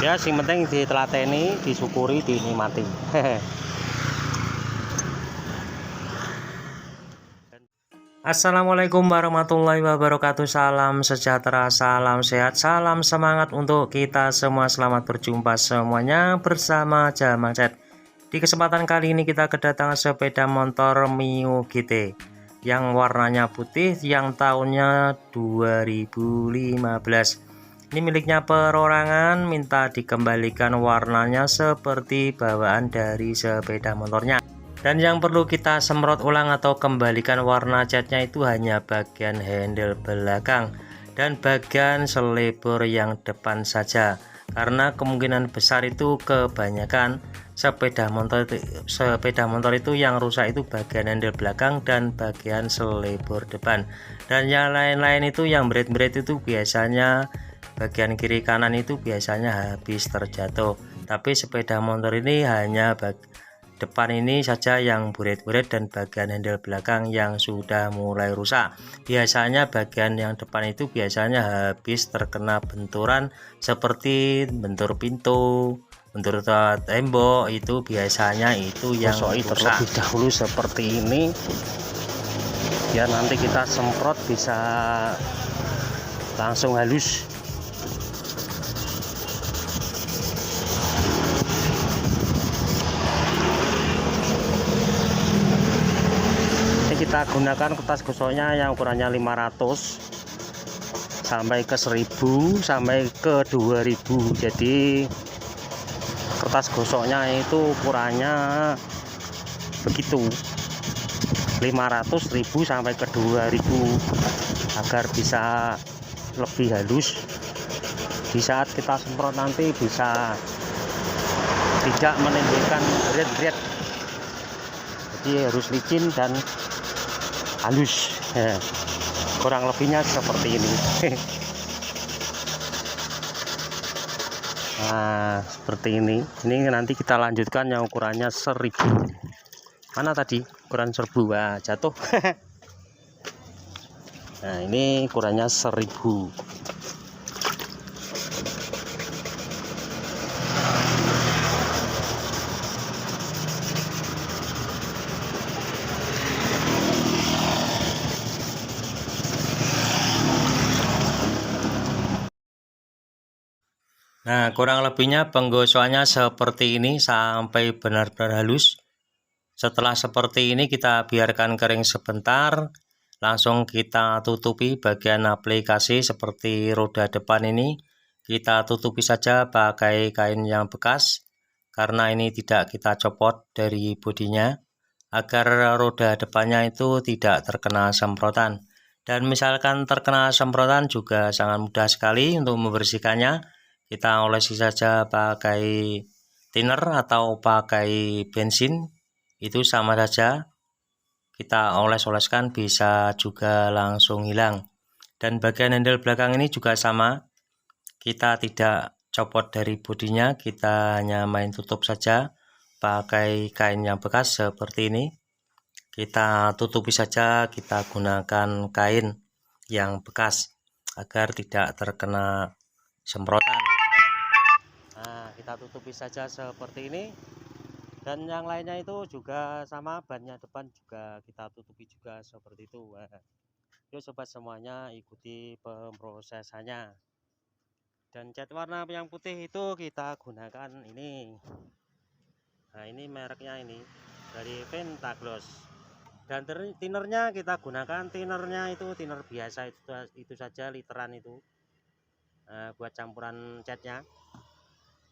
Ya sing penting ditelateni, disyukuri, dinikmati. Assalamualaikum warahmatullahi wabarakatuh. Salam sejahtera, salam sehat, salam semangat untuk kita semua. Selamat berjumpa semuanya bersama Jamang Chat. Di kesempatan kali ini kita kedatangan sepeda motor Mio GT yang warnanya putih, yang tahunnya 2015. Ini miliknya perorangan, minta dikembalikan warnanya seperti bawaan dari sepeda motornya. Dan yang perlu kita semprot ulang atau kembalikan warna catnya itu hanya bagian handle belakang dan bagian selebor yang depan saja, karena kemungkinan besar itu kebanyakan sepeda motor itu yang rusak itu bagian handle belakang dan bagian selebor depan. Dan yang lain-lain itu yang berat-berat itu biasanya bagian kiri kanan itu biasanya habis terjatuh. Tapi sepeda motor ini hanya depan ini saja yang buret-buret dan bagian handle belakang yang sudah mulai rusak. Biasanya bagian yang depan itu biasanya habis terkena benturan seperti bentur pintu, bentur tembok, itu biasanya itu yang rusak. Terlebih dahulu seperti ini ya, nanti kita semprot bisa langsung halus. Kita gunakan kertas gosoknya yang ukurannya 500 sampai ke 1000 sampai ke 2000. Jadi kertas gosoknya itu ukurannya begitu, 500, 1000 sampai ke 2000, agar bisa lebih halus. Di saat kita semprot nanti bisa tidak menimbulkan red, jadi harus licin dan halus. Kurang lebihnya seperti ini. Nah, seperti ini nanti kita lanjutkan yang ukurannya 1000. Mana tadi ukuran 1000? Wah, jatuh. Nah, ini ukurannya 1000. Nah, kurang lebihnya penggosokannya seperti ini sampai benar-benar halus. Setelah seperti ini kita biarkan kering sebentar, langsung kita tutupi bagian aplikasi seperti roda depan ini. Kita tutupi saja pakai kain yang bekas, karena ini tidak kita copot dari bodinya, agar roda depannya itu tidak terkena semprotan. Dan misalkan terkena semprotan juga sangat mudah sekali untuk membersihkannya. Kita olesi saja pakai thinner atau pakai bensin, itu sama saja. Kita oles-oleskan bisa juga langsung hilang. Dan bagian handle belakang ini juga sama, kita tidak copot dari bodinya, kita hanya main tutup saja pakai kain yang bekas seperti ini. Kita tutupi saja, kita gunakan kain yang bekas agar tidak terkena semprotan. Nah, kita tutupi saja seperti ini. Dan yang lainnya itu juga sama, bannya depan juga kita tutupi juga seperti itu. Yuk sobat semuanya, ikuti pemrosesannya. Dan cat warna yang putih itu kita gunakan ini. Nah, ini mereknya ini dari Pentagloss. Dan tinernya kita gunakan tinernya itu tiner biasa, itu saja, literan itu. Nah, buat campuran catnya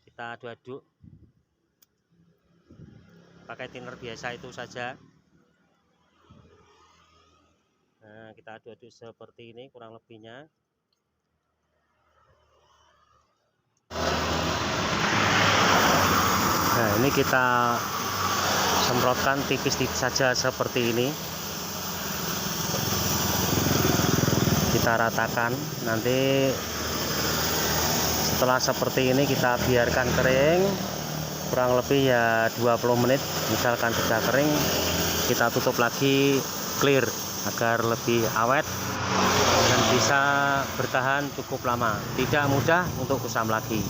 kita aduk-aduk pakai thinner biasa itu saja. Nah, kita aduk-aduk seperti ini kurang lebihnya. Nah, ini kita semprotkan tipis-tipis saja seperti ini. Kita ratakan. Nanti setelah seperti ini kita biarkan kering kurang lebih ya 20 menit. Misalkan sudah kering, kita tutup lagi, clear, agar lebih awet bisa bertahan cukup lama, tidak mudah untuk kusam lagi.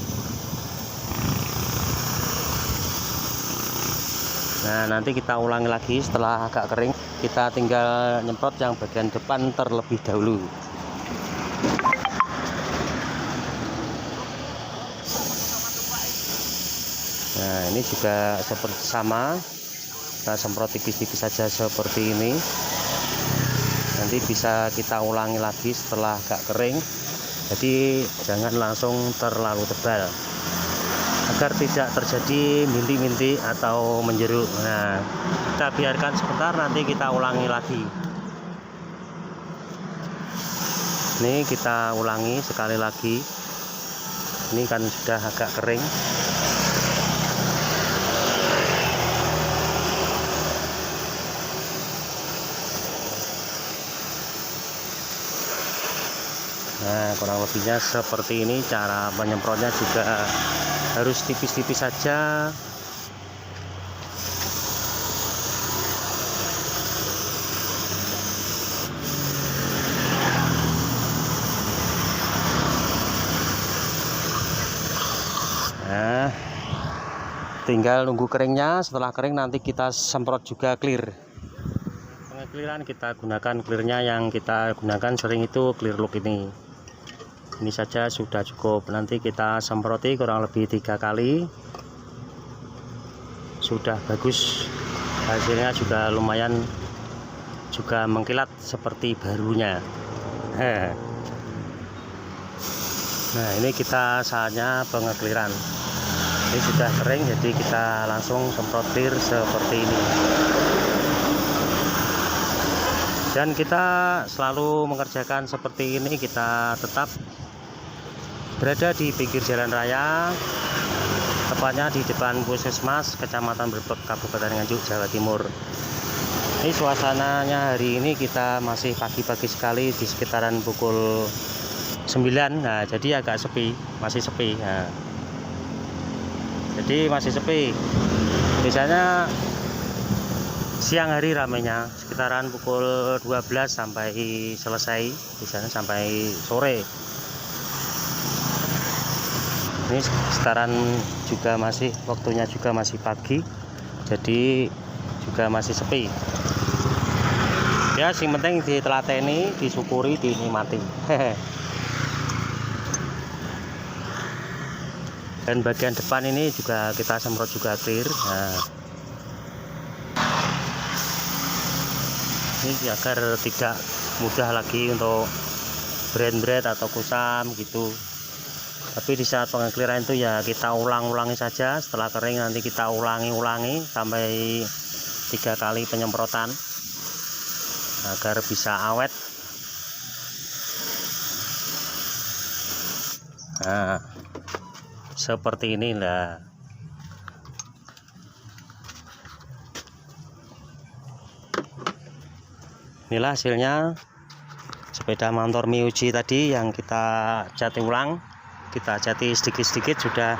Nah, nanti kita ulangi lagi setelah agak kering. Kita tinggal nyemprot yang bagian depan terlebih dahulu. Nah, ini juga seperti sama, kita semprot tipis-tipis saja seperti ini. Nanti bisa kita ulangi lagi setelah agak kering, jadi jangan langsung terlalu tebal agar tidak terjadi bintik-bintik atau menjeruk. Nah, kita biarkan sebentar, nanti kita ulangi lagi. Ini kita ulangi sekali lagi. Ini kan sudah agak kering. Nah, kurang lebihnya seperti ini. Cara menyemprotnya juga harus tipis-tipis saja. Nah, tinggal nunggu keringnya. Setelah kering nanti kita semprot juga clear. Pengekliran kita gunakan clearnya yang kita gunakan sering itu clear look ini. Ini saja sudah cukup. Nanti kita semproti kurang lebih 3 kali. Sudah bagus. Hasilnya juga lumayan, juga mengkilat seperti barunya. Nah, ini kita saatnya pengekliran. Ini sudah kering, jadi kita langsung semprot clear seperti ini. Dan kita selalu mengerjakan seperti ini. Kita tetap berada di pinggir jalan raya, tepatnya di depan Puskesmas Kecamatan Brebek, Kabupaten Nganjuk, Jawa Timur. Ini suasananya hari ini kita masih pagi-pagi sekali, di sekitaran pukul 9. Nah, jadi agak sepi, masih sepi. Nah, jadi masih sepi. Biasanya siang hari ramainya sekitaran pukul 12 sampai selesai, biasanya sampai sore. Ini sekitaran juga masih, waktunya juga masih pagi, jadi juga masih sepi. Ya, sing penting ditelateni, disyukuri, dinikmati. Dan bagian depan ini juga kita semprot juga clear. Nah, ini agar tidak mudah lagi untuk brand-brand atau kusam gitu. Tapi di saat pengekliran itu ya kita ulangi saja. Setelah kering nanti kita ulangi sampai 3 kali penyemprotan agar bisa awet. Nah, seperti inilah. Inilah hasilnya sepeda motor Miuji tadi yang kita cati ulang. Kita cati sedikit-sedikit, sudah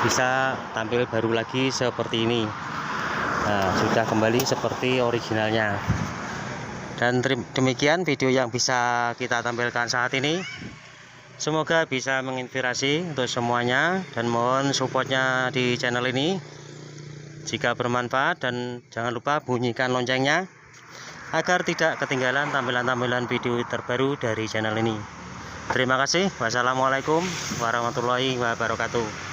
bisa tampil baru lagi seperti ini. Nah, sudah kembali seperti originalnya. Dan demikian video yang bisa kita tampilkan saat ini. Semoga bisa menginspirasi untuk semuanya, dan mohon supportnya di channel ini jika bermanfaat, dan jangan lupa bunyikan loncengnya agar tidak ketinggalan tampilan-tampilan video terbaru dari channel ini. Terima kasih. Wassalamualaikum warahmatullahi wabarakatuh.